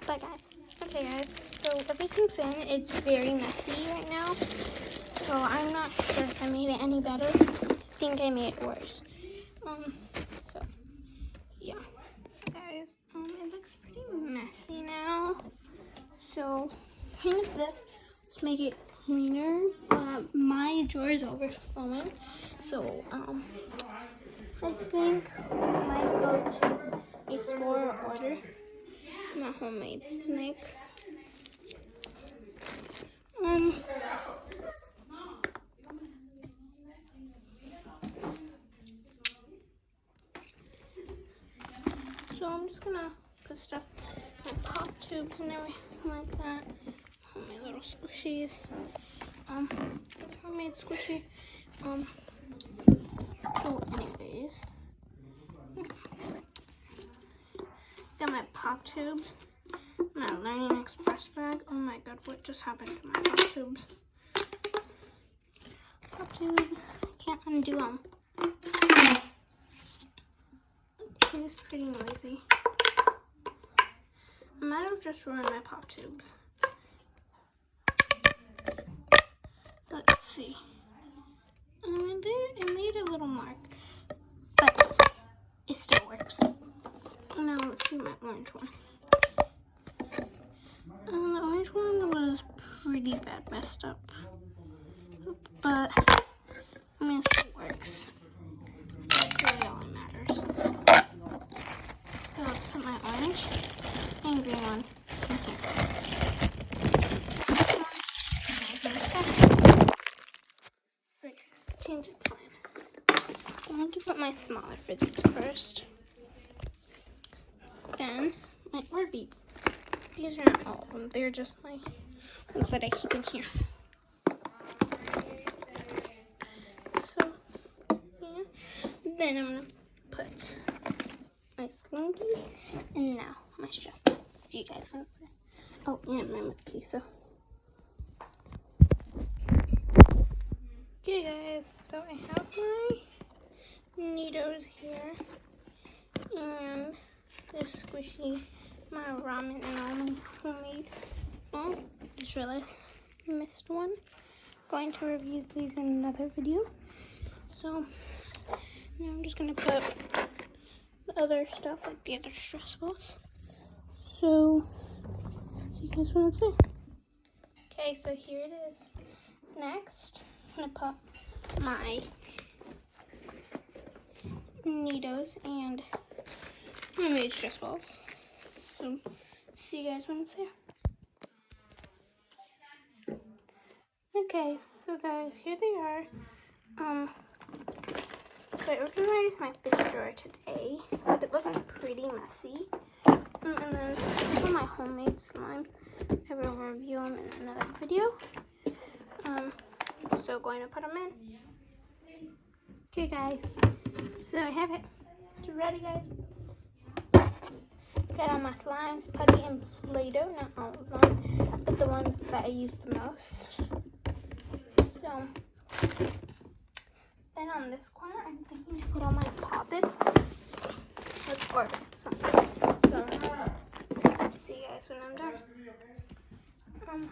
Bye guys. Okay guys, so everything's in. It's very messy right now. So I'm not sure if I made it any better. I think I made it worse. So yeah. Guys, it looks pretty messy now. So kind of this, let's make it cleaner. My drawer is overflowing. So I think I might go to a store or order my homemade snake. So I'm just gonna put stuff in my pop tubes and everything like that. My little squishies. Homemade squishy. So anyways. Got my pop tubes. My Learning Express bag. Oh my god, what just happened to my pop tubes? Pop tubes. Can't undo them. It's pretty noisy. I might have just ruined my pop tubes. Let's see. It made a little mark, but it still works. Now let's see my orange one. The orange one was pretty bad messed up, but I mean it still works. That's really all that matters. So let's put my orange and green one in here. So let's change the plan. I want to put my smaller fidgets first. Then my Orbeez. These are not all of them. They're just my ones that I keep in here. So yeah. Then I'm gonna put my Slinkies and now my stress balls. See you guys want to say. Oh, and my mochi. So okay guys, so I have my Neatos here and this squishy, my ramen and all my homemade. Oh, just realized I missed one. Going to review these in another video. So now I'm just gonna put the other stuff, like the other stress balls. So see you guys when it's there. Okay, so here it is. Next, I'm gonna put my Neatos and homemade stress balls. So see you guys when it's there. Okay, so guys, here they are. So I organized my fidget drawer today, but it looked pretty messy. And then these are my homemade slimes. I will review them in another video. So going to put them in. Okay guys, so I have it. It's ready guys. Got all my slimes, putty, and Play-Doh. Not all of them, but the ones that I use the most. So then on this corner, I'm thinking to put all my poppets. So let's order something. So see you guys when I'm done.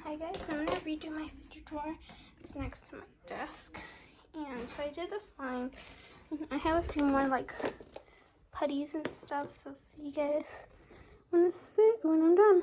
Hi guys, so I'm gonna redo my fidget drawer. It's next to my desk, and so I did the slime. I have a few more like putties and stuff. So see you guys when I'm done.